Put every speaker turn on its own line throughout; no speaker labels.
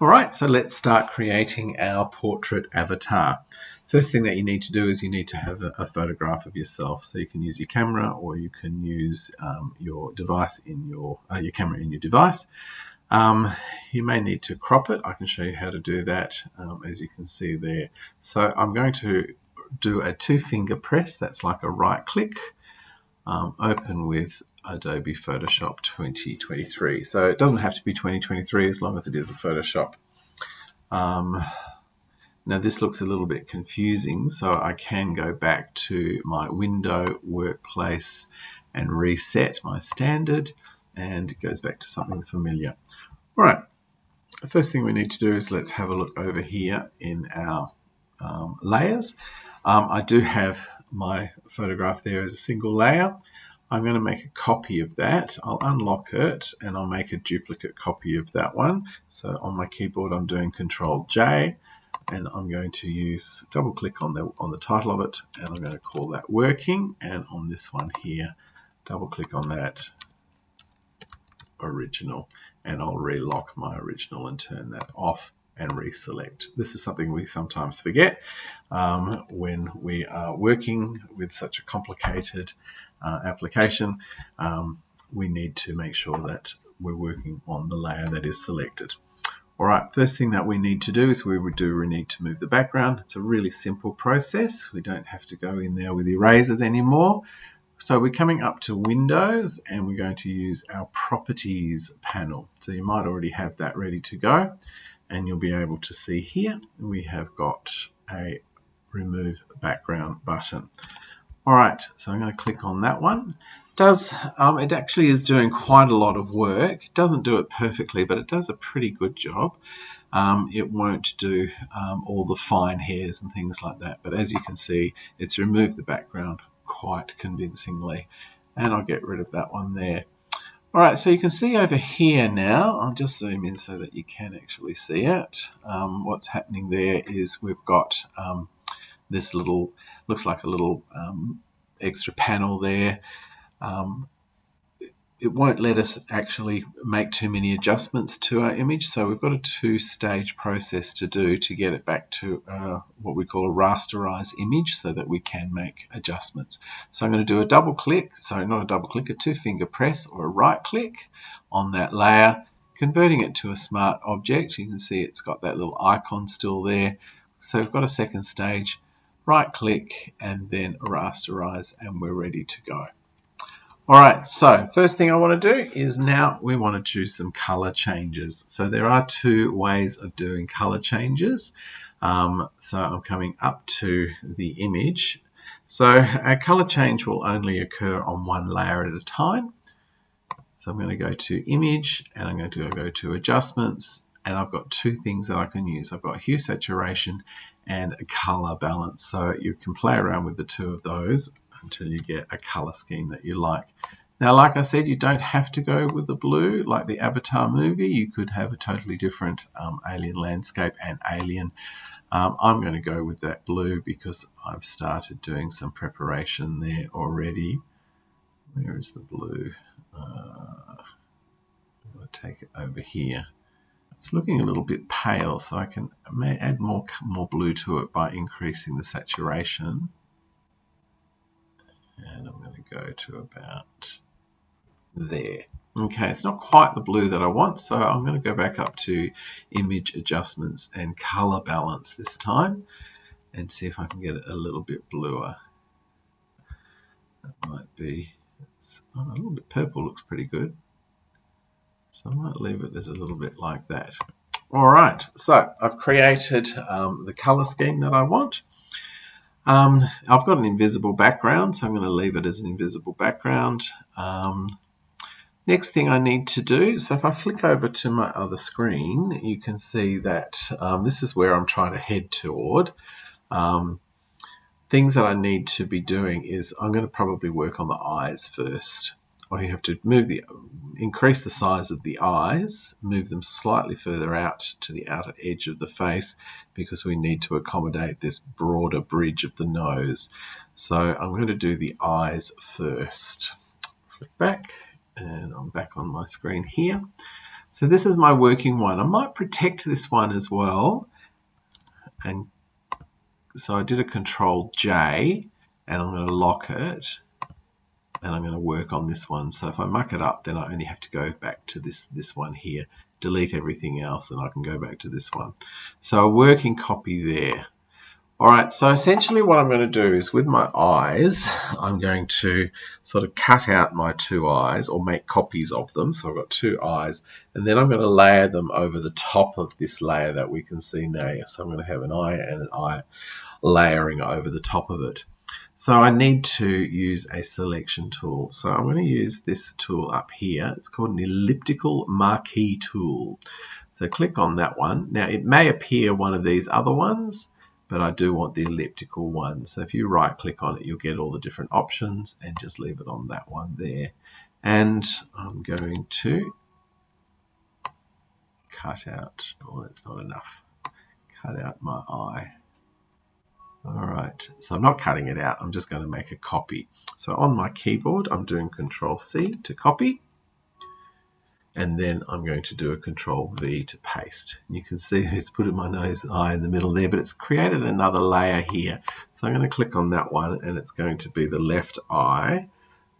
All right, so let's start creating our portrait avatar. First thing that you need to do is you need to have a photograph of yourself. So you can use your camera, or you can use your device in your camera in your device. You may need to crop it. I can show you how to do that, as you can see there. So I'm going to do a 2-finger press. That's like a right click. Open with Adobe Photoshop 2023. So it doesn't have to be 2023 as long as it is a Photoshop. Now this looks a little bit confusing, so I can go back to my window, workplace, and reset my standard, and it goes back to something familiar. All right, the first thing we need to do is let's have a look over here in our layers. I do have my photograph there as a single layer. I'm going to make a copy of that. I'll unlock it and I'll make a duplicate copy of that one. So on my keyboard I'm doing Control-J, and I'm going to double click on the title of it, and I'm going to call that working, and on this one here double click on that, original, and I'll relock my original and turn that off and reselect. This is something we sometimes forget when we are working with such a complicated application. We need to make sure that we're working on the layer that is selected. All right, first thing that we need to do is we need to move the background. It's a really simple process. We don't have to go in there with erasers anymore. So we're coming up to Windows, and we're going to use our Properties panel. So you might already have that ready to go, and you'll be able to see here we have got a Remove Background button. All right, so I'm going to click on that one. It actually is doing quite a lot of work. It doesn't do it perfectly, but it does a pretty good job. It won't do all the fine hairs and things like that, but as you can see, it's removed the background quite convincingly, and I'll get rid of that one there. All right, so you can see over here now, I'll just zoom in so that you can actually see it. What's happening there is we've got this little, looks like a little extra panel there. It won't let us actually make too many adjustments to our image, so we've got a 2-stage process to do to get it back to what we call a rasterized image so that we can make adjustments. So I'm going to do a double click, sorry, not a double click, a 2-finger press or a right click on that layer, converting it to a smart object. You can see it's got that little icon still there. So we've got a second stage, right click, and then rasterize, and we're ready to go. All right, so first thing I want to do is now we want to choose some color changes. So there are 2 ways of doing color changes. So I'm coming up to the image. So a color change will only occur on one layer at a time. So I'm going to go to Image, and I'm going to go to Adjustments, and I've got 2 things that I can use. I've got Hue Saturation and a Color Balance. So you can play around with the 2 of those until you get a color scheme that you like. Now, like I said, you don't have to go with the blue like the Avatar movie. You could have a totally different alien landscape and alien. I'm going to go with that blue because I've started doing some preparation there already. Where is the blue? I'm going to take it over here. It's looking a little bit pale, so I may add more blue to it by increasing the saturation. And I'm going to go to about there. Okay, it's not quite the blue that I want, so I'm going to go back up to Image Adjustments and Color Balance this time and see if I can get it a little bit bluer. That might be, a little bit purple looks pretty good. So I might leave it as a little bit like that. All right, so I've created the color scheme that I want. I've got an invisible background, so I'm going to leave it as an invisible background. Next thing I need to do, so if I flick over to my other screen, you can see that this is where I'm trying to head toward. Things that I need to be doing is I'm going to probably work on the eyes first. Or you have to increase the size of the eyes, move them slightly further out to the outer edge of the face because we need to accommodate this broader bridge of the nose. So I'm going to do the eyes first. Flick back, and I'm back on my screen here. So this is my working one. I might protect this one as well. And so I did a Control J, and I'm going to lock it, and I'm going to work on this one. So if I muck it up, then I only have to go back to this one here, delete everything else, and I can go back to this one. So a working copy there. All right, so essentially what I'm going to do is with my eyes, I'm going to sort of cut out my two eyes or make copies of them. So I've got two eyes, and then I'm going to layer them over the top of this layer that we can see now. So I'm going to have an eye and an eye layering over the top of it. So I need to use a selection tool. So I'm going to use this tool up here. It's called an elliptical marquee tool. So click on that one. Now it may appear one of these other ones, but I do want the elliptical one. So if you right click on it, you'll get all the different options, and just leave it on that one there. And I'm going to cut out, oh, that's not enough. Cut out my eye. All right, so I'm not cutting it out. I'm just going to make a copy. So on my keyboard, I'm doing Control C to copy. And then I'm going to do a Control V to paste. You can see it's put my nose eye in the middle there, but it's created another layer here. So I'm going to click on that one, and it's going to be the left eye.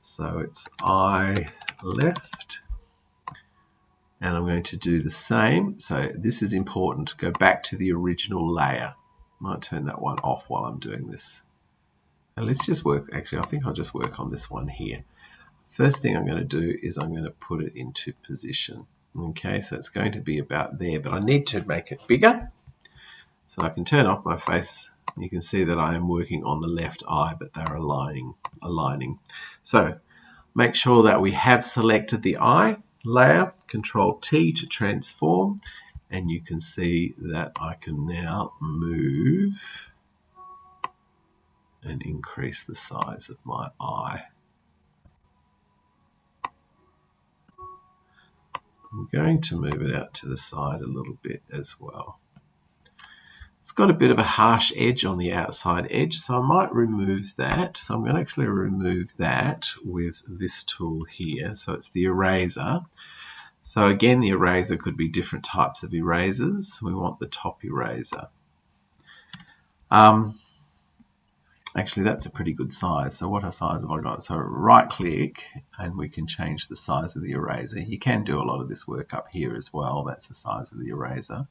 So it's eye left. And I'm going to do the same. So this is important. Go back to the original layer. I might turn that one off while I'm doing this. And let's just work, actually, I think I'll just work on this one here. First thing I'm going to do is I'm going to put it into position. Okay, so it's going to be about there, but I need to make it bigger. So I can turn off my face. You can see that I am working on the left eye, but they're aligning. So make sure that we have selected the eye layer, Control T to transform, and you can see that I can now move and increase the size of my eye. I'm going to move it out to the side a little bit as well. It's got a bit of a harsh edge on the outside edge, so I might remove that. So I'm going to actually remove that with this tool here. So it's the eraser. So again, the eraser could be different types of erasers. We want the top eraser. Actually, that's a pretty good size. So what size have I got? So right click and we can change the size of the eraser. You can do a lot of this work up here as well. That's the size of the eraser.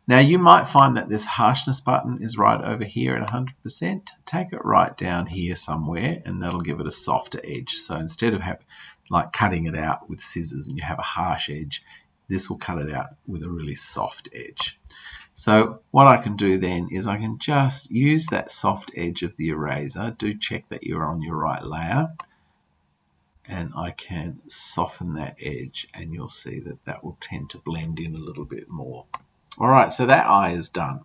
Now you might find that this harshness button is right over here at 100%. Take it right down here somewhere, and that'll give it a softer edge. So instead of like cutting it out with scissors and you have a harsh edge, this will cut it out with a really soft edge. So what I can do then is I can just use that soft edge of the eraser. Do check that you're on your right layer. And I can soften that edge, and you'll see that that will tend to blend in a little bit more. All right, so that eye is done.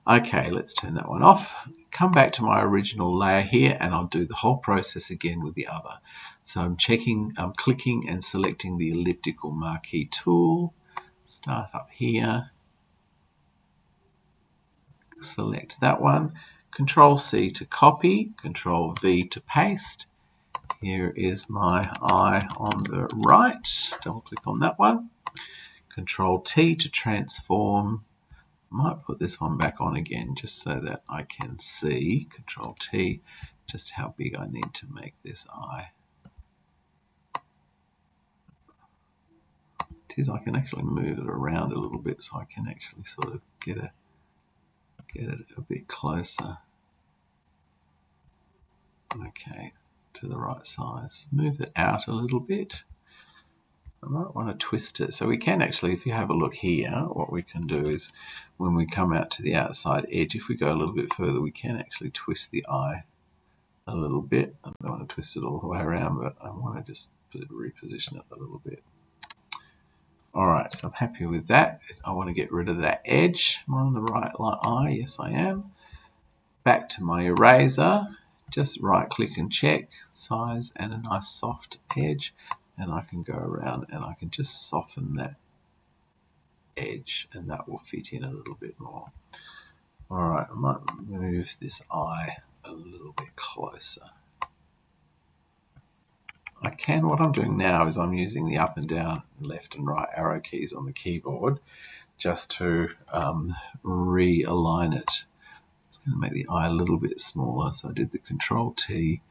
Okay, let's turn that one off. Come back to my original layer here, and I'll do the whole process again with the other. So I'm clicking and selecting the elliptical marquee tool. Start up here. Select that one. Control C to copy. Control V to paste. Here is my eye on the right. Double click on that one. Control T to transform. I might put this one back on again just so that I can see, Control T, just how big I need to make this eye. It is, I can actually move it around a little bit so I can actually sort of get it a bit closer. Okay, to the right size. Move it out a little bit. I might want to twist it. So we can actually, if you have a look here, what we can do is when we come out to the outside edge, if we go a little bit further, we can actually twist the eye a little bit. I don't want to twist it all the way around, but I want to just reposition it a little bit. All right, so I'm happy with that. I want to get rid of that edge. Am I on the right eye? Yes, I am. Back to my eraser. Just right click and check size and a nice soft edge. And I can go around and I can just soften that edge, and that will fit in a little bit more. All right, I might move this eye a little bit closer. I can. What I'm doing now is I'm using the up and down, left and right arrow keys on the keyboard just to realign it. It's going to make the eye a little bit smaller. So I did the Control T,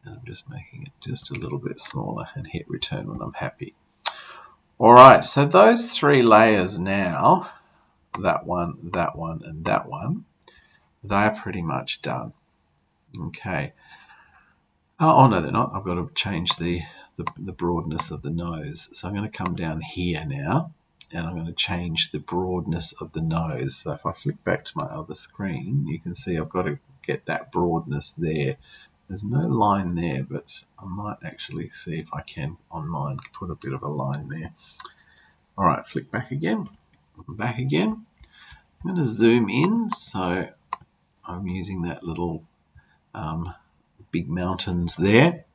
and I'm just making it just a little bit smaller and hit return when I'm happy. All right, so those 3 layers now, that one, and that one, they are pretty much done. Okay. Oh no, they're not. I've got to change the broadness of the nose. So I'm going to come down here now, and I'm going to change the broadness of the nose. So if I flick back to my other screen, you can see I've got to get that broadness there. There's no line there, but I might actually see if I can on mine put a bit of a line there. All right, flick back again. Back again. I'm going to zoom in, so I'm using that little big mountains there.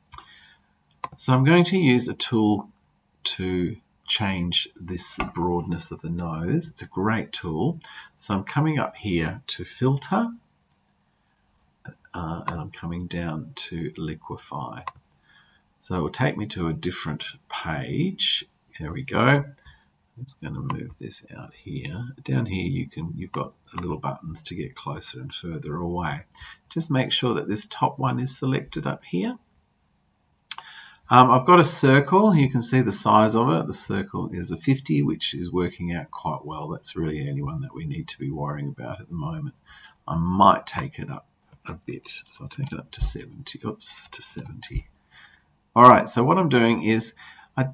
So I'm going to use a tool to change this broadness of the nose. It's a great tool. So I'm coming up here to filter, and I'm coming down to liquify. So it will take me to a different page. There we go. I'm just going to move this out here. Down here you've got little buttons to get closer and further away. Just make sure that this top one is selected up here. I've got a circle. You can see the size of it. The circle is a 50, which is working out quite well. That's really the only one that we need to be worrying about at the moment. I might take it up a bit. So I'll take it up to 70. Oops, to 70. All right, so what I'm doing is I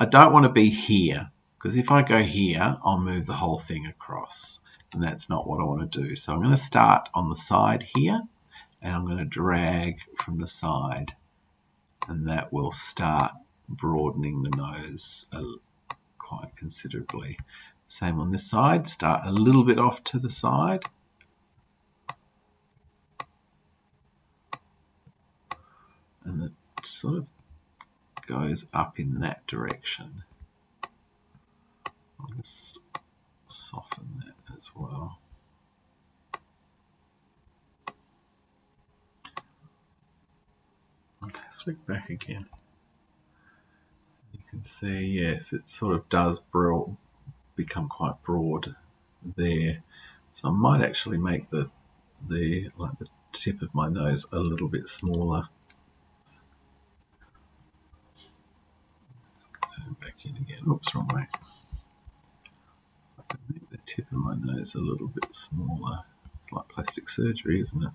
don't want to be here, because if I go here, I'll move the whole thing across, and that's not what I want to do. So I'm going to start on the side here, and I'm going to drag from the side, and that will start broadening the nose quite considerably. Same on this side, start a little bit off to the side. And it sort of goes up in that direction. I'll just soften that as well. Okay, flick back again. You can see, yes, it sort of does become quite broad there. So I might actually make the tip of my nose a little bit smaller. Let's zoom back in again. Oops, wrong way. I can make the tip of my nose a little bit smaller. It's like plastic surgery, isn't it?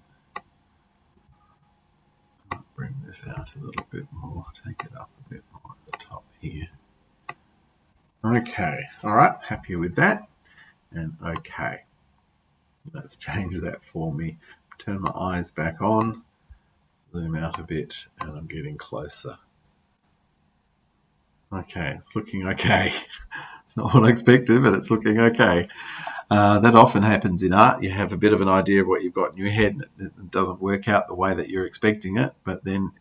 I'll bring this out a little bit more, take it up a bit more at the top here. Okay, all right, happy with that. And okay, let's change that for me. Turn my eyes back on, zoom out a bit, and I'm getting closer. Okay, it's looking okay. It's not what I expected, but it's looking okay. That often happens in art. You have a bit of an idea of what you've got in your head, and it doesn't work out the way that you're expecting it, but then,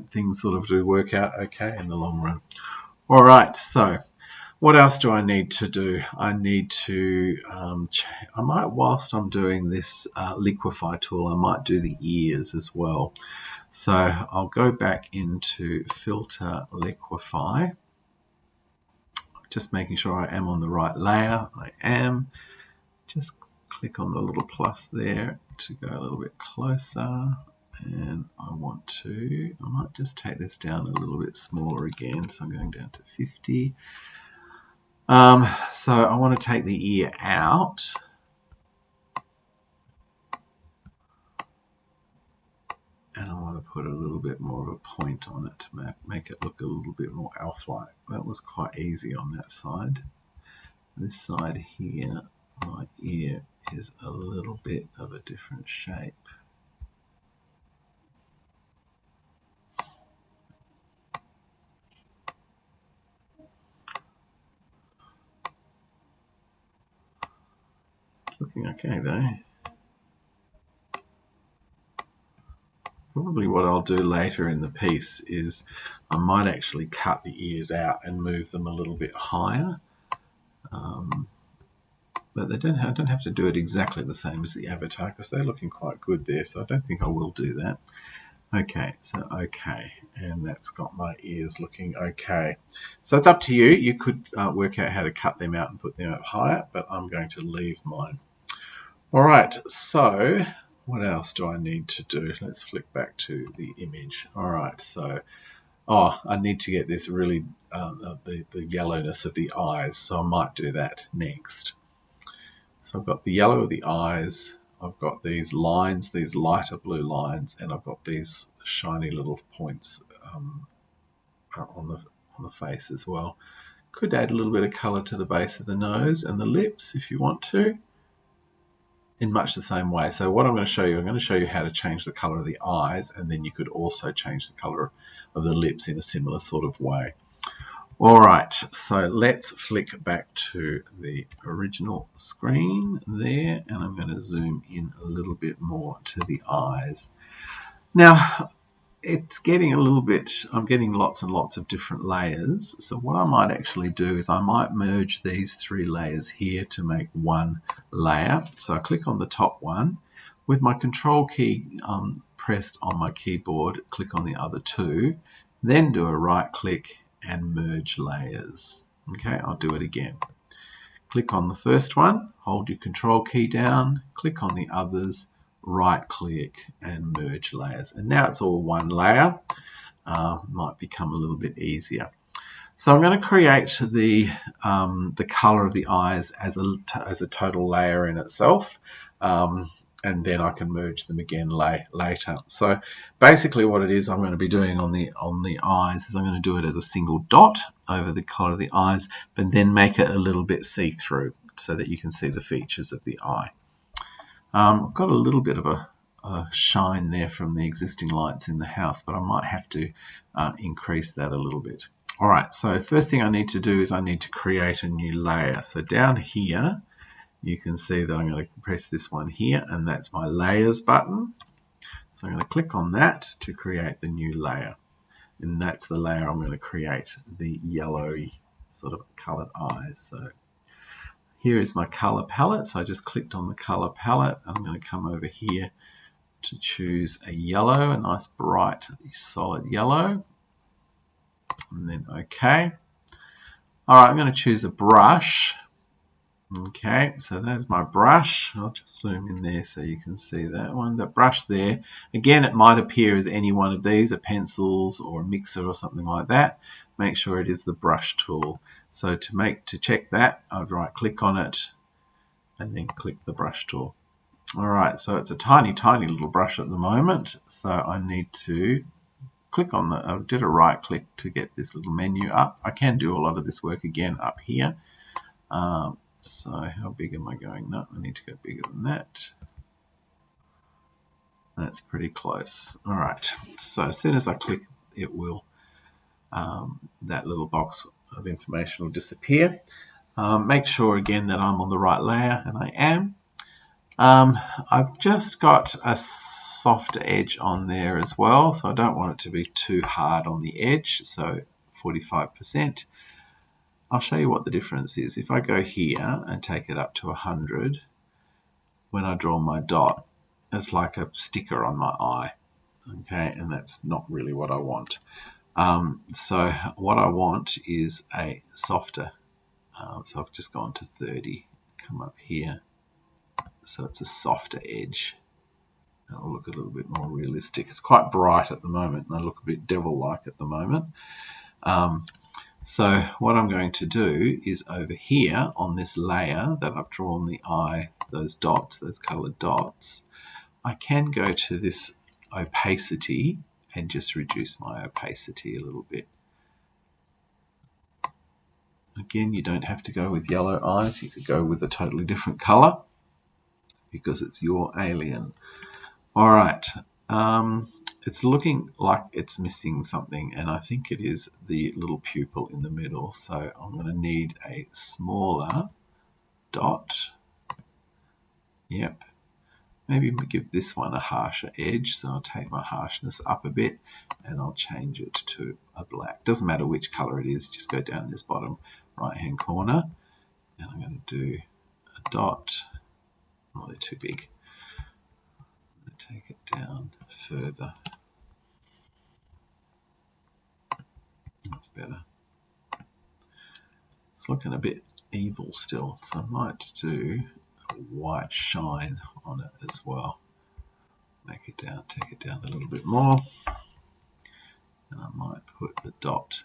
things sort of do work out okay in the long run. All right, so what else do I need to do? I need to, whilst I'm doing this liquify tool, I might do the ears as well. So I'll go back into filter liquify, just making sure I am on the right layer. I am. Just click on the little plus there to go a little bit closer, and I might just take this down a little bit smaller again, so I'm going down to 50. So I want to take the ear out, and I want to put a little bit more of a point on it to make it look a little bit more elf-like. That was quite easy on that side. This side here, my ear is a little bit of a different shape. It's looking okay though. Probably what I'll do later in the piece is I might actually cut the ears out and move them a little bit higher. But I don't have to do it exactly the same as the avatar, because they're looking quite good there, so I don't think I will do that. Okay, so okay, and that's got my ears looking okay. So it's up to you. You could work out how to cut them out and put them up higher, but I'm going to leave mine. All right, so what else do I need to do? Let's flick back to the image. All right, so I need to get this really the yellowness of the eyes, so I might do that next. So I've got the yellow of the eyes. I've got these lines, these lighter blue lines, and I've got these shiny little points on the face as well. Could add a little bit of colour to the base of the nose and the lips if you want to, in much the same way. So what I'm going to show you how to change the colour of the eyes, and then you could also change the colour of the lips in a similar sort of way. All right, so let's flick back to the original screen there, and I'm going to zoom in a little bit more to the eyes. Now, it's getting a little bit, I'm getting lots and lots of different layers. So what I might actually do is I might merge these three layers here to make one layer. So I click on the top one. With my control key pressed on my keyboard, click on the other two, then do a right click and merge layers. Okay, I'll do it again. Click on the first one, hold your control key down, click on the others, right click and merge layers. And now it's all one layer. Might become a little bit easier. So I'm going to create the color of the eyes as a total layer in itself. And then I can merge them again later. So basically what it is I'm going to be doing on the eyes is I'm going to do it as a single dot over the color of the eyes, but then make it a little bit see-through so that you can see the features of the eye. I've got a little bit of a shine there from the existing lights in the house, but I might have to increase that a little bit. All right, so first thing I need to do is I need to create a new layer. So down here, you can see that I'm going to press this one here, and that's my layers button. So I'm going to click on that to create the new layer. And that's the layer I'm going to create, the yellowy sort of colored eyes. So here is my color palette. So I just clicked on the color palette. I'm going to come over here to choose a yellow, a nice bright solid yellow. And then OK. All right, I'm going to choose a brush. Okay, so there's my brush. I'll just zoom in there so you can see that one. The brush there, again, it might appear as any one of these, a pencils or a mixer or something like that. Make sure it is the brush tool. So to check that, I'd right click on it and then click the brush tool. All right, so it's a tiny, tiny little brush at the moment. So I need to click on I did a right click to get this little menu up. I can do a lot of this work again up here. So how big am I going? No, I need to go bigger than that. That's pretty close. All right. So as soon as I click, it will, that little box of information will disappear. Make sure again that I'm on the right layer, and I am. I've just got a softer edge on there as well, so I don't want it to be too hard on the edge, so 45%. I'll show you what the difference is. If I go here and take it up to 100, when I draw my dot, it's like a sticker on my eye. Okay, and that's not really what I want. So what I want is a softer. So I've just gone to 30. Come up here. So it's a softer edge. It'll look a little bit more realistic. It's quite bright at the moment, and I look a bit devil-like at the moment. So what I'm going to do is over here on this layer that I've drawn the eye, those dots, those colored dots, I can go to this opacity and just reduce my opacity a little bit. Again, you don't have to go with yellow eyes. You could go with a totally different color because it's your alien. All right. It's looking like it's missing something, and I think it is the little pupil in the middle. So I'm going to need a smaller dot. Yep. Maybe give this one a harsher edge. So I'll take my harshness up a bit and I'll change it to a black. Doesn't matter which color it is, just go down this bottom right hand corner. And I'm going to do a dot. Oh, they're too big. I'm going to take it down further. That's better. It's looking a bit evil still, so I might do a white shine on it as well. Make it down, take it down a little bit more, and I might put the dot.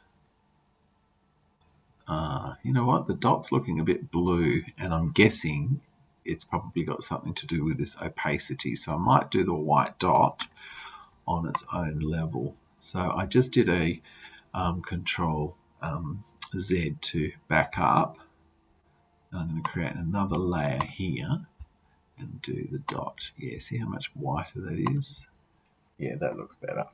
You know what? The dot's looking a bit blue, and I'm guessing it's probably got something to do with this opacity. So I might do the white dot on its own level. So I just did a Control Z to back up. I'm going to create another layer here and do the dot. Yeah, see how much whiter that is? Yeah, that looks better.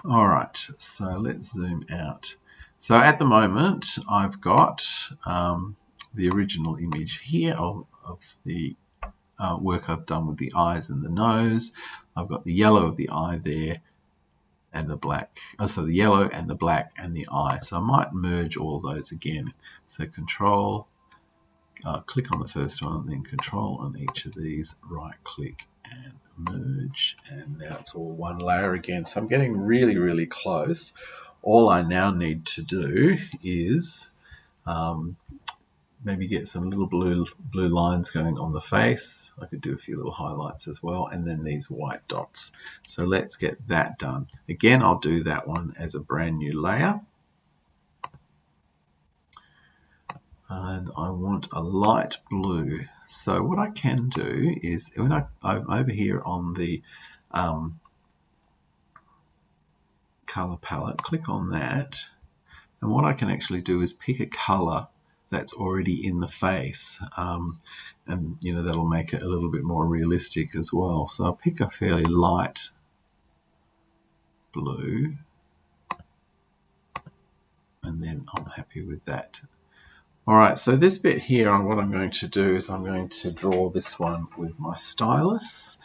All right, so let's zoom out. So at the moment, I've got the original image here of the work I've done with the eyes and the nose. I've got the yellow of the eye there and the black. So the yellow and the black and the eye. So I might merge all those again. So Control, click on the first one, and then Control on each of these, right click and merge, and now it's all one layer again. So I'm getting really, really close. All I now need to do is maybe get some little blue lines going on the face. I could do a few little highlights as well, and then these white dots. So let's get that done. Again, I'll do that one as a brand new layer. And I want a light blue. So what I can do is, when I'm over here on the color palette, click on that, and what I can actually do is pick a color that's already in the face, and you know, that'll make it a little bit more realistic as well. So I'll pick a fairly light blue, and then I'm happy with that. All right, so this bit here, what I'm going to do is I'm going to draw this one with my stylus.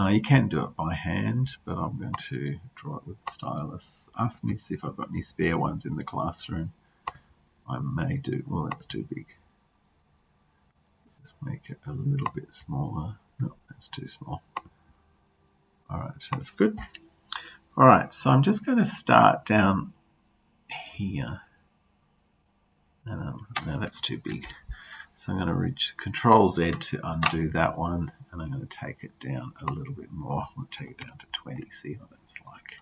You can do it by hand, but I'm going to draw it with the stylus. Ask me to see if I've got any spare ones in the classroom. I may do. Well, that's too big. Just make it a little bit smaller. No, that's too small. All right, so that's good. All right, so I'm just going to start down here. No, that's too big. So I'm going to reach Control Z to undo that one, and I'm going to take it down a little bit more. I'll take it down to 20, see what that's like.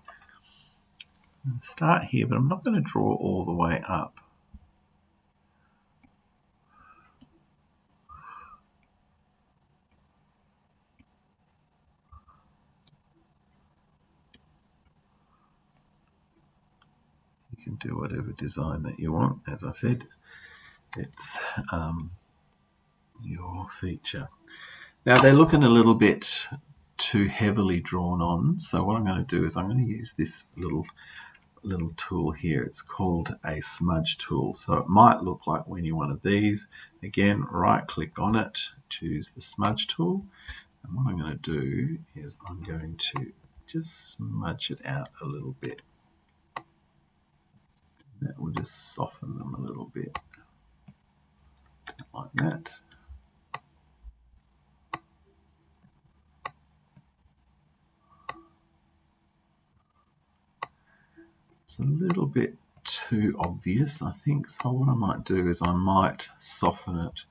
I'm going to start here, but I'm not going to draw all the way up. You can do whatever design that you want. As I said, it's your feature. Now they're looking a little bit too heavily drawn on, so what I'm going to do is I'm going to use this little tool here. It's called a smudge tool. So it might look like any one of these. Again, right click on it, choose the smudge tool, and what I'm going to do is I'm going to just smudge it out a little bit. That will just soften them a little bit, like that. It's a little bit too obvious, I think. So what I might do is I might soften it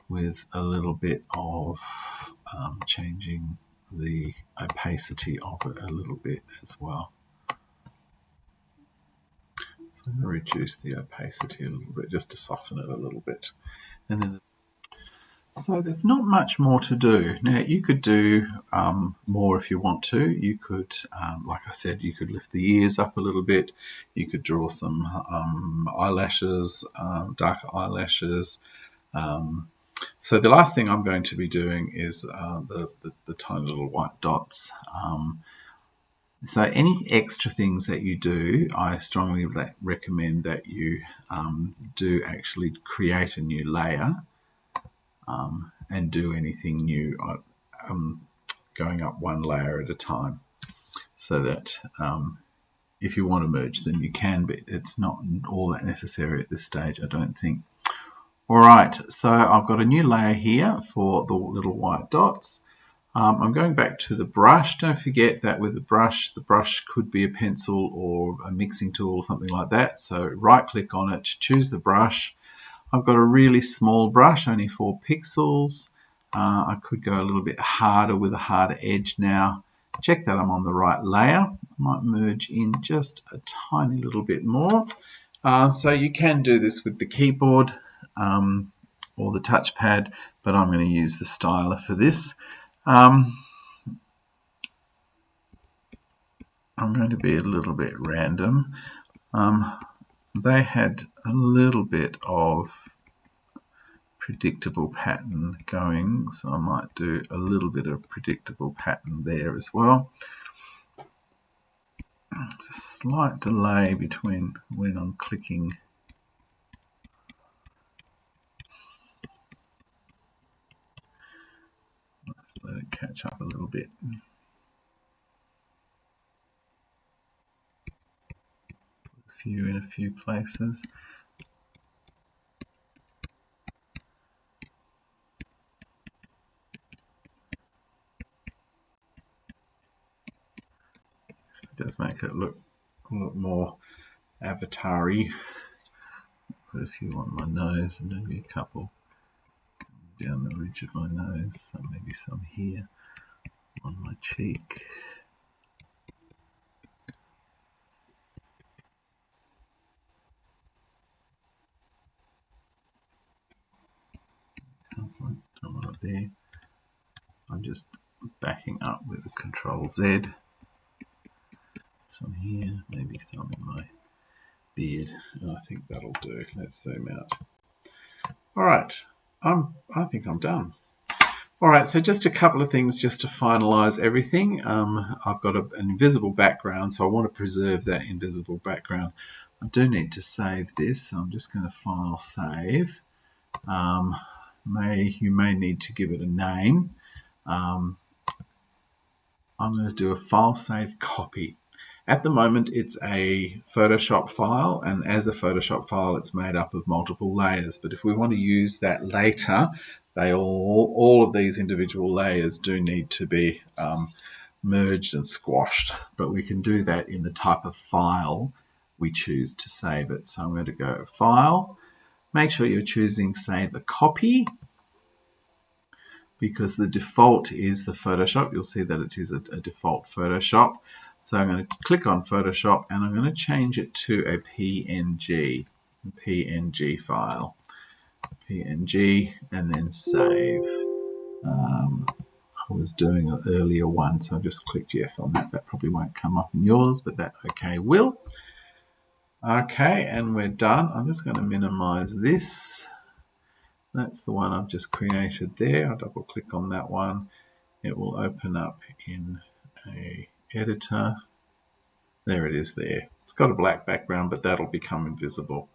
with a little bit of changing the opacity of it a little bit as well. So I'm going to reduce the opacity a little bit just to soften it a little bit. And then, so there's not much more to do. Now you could do more if you want to. You could, like I said, you could lift the ears up a little bit. You could draw some eyelashes, darker eyelashes. So the last thing I'm going to be doing is the tiny little white dots. So any extra things that you do, I strongly recommend that you do actually create a new layer and do anything new going up one layer at a time, so that if you want to merge them, you can, but it's not all that necessary at this stage, I don't think. All right, so I've got a new layer here for the little white dots. I'm going back to the brush. Don't forget that with the brush could be a pencil or a mixing tool or something like that. So right click on it, choose the brush. I've got a really small brush, only 4 pixels. I could go a little bit harder with a harder edge now. Check that I'm on the right layer. I might merge in just a tiny little bit more. So you can do this with the keyboard or the touchpad, but I'm going to use the styler for this. I'm going to be a little bit random. They had a little bit of predictable pattern going, so I might do a little bit of predictable pattern there as well. There's a slight delay between when I'm clicking. Let it catch up a little bit. In a few places. It does make it look a lot more avatar-y. Put a few on my nose and maybe a couple down the ridge of my nose, so maybe some here on my cheek. Something up there. I'm just backing up with a Control Z. Some here, maybe some in my beard. I think that'll do. Let's zoom out. All right, I think I'm done. All right, so just a couple of things just to finalize everything. I've got an invisible background, so I want to preserve that invisible background. I do need to save this, so I'm just going to file save. You may need to give it a name. I'm going to do a file save copy. At the moment, it's a Photoshop file, and as a Photoshop file, it's made up of multiple layers. But if we want to use that later, all of these individual layers do need to be merged and squashed. But we can do that in the type of file we choose to save it. So I'm going to go File. Make sure you're choosing Save a Copy, because the default is the Photoshop. You'll see that it is a default Photoshop. So I'm going to click on Photoshop and I'm going to change it to a PNG file. PNG, and then save. I was doing an earlier one, so I just clicked yes on that. That probably won't come up in yours, but that okay will. Okay, and we're done. I'm just going to minimize this. That's the one I've just created there. I'll double click on that one. It will open up in a editor. There it is there. It's got a black background, but that'll become invisible.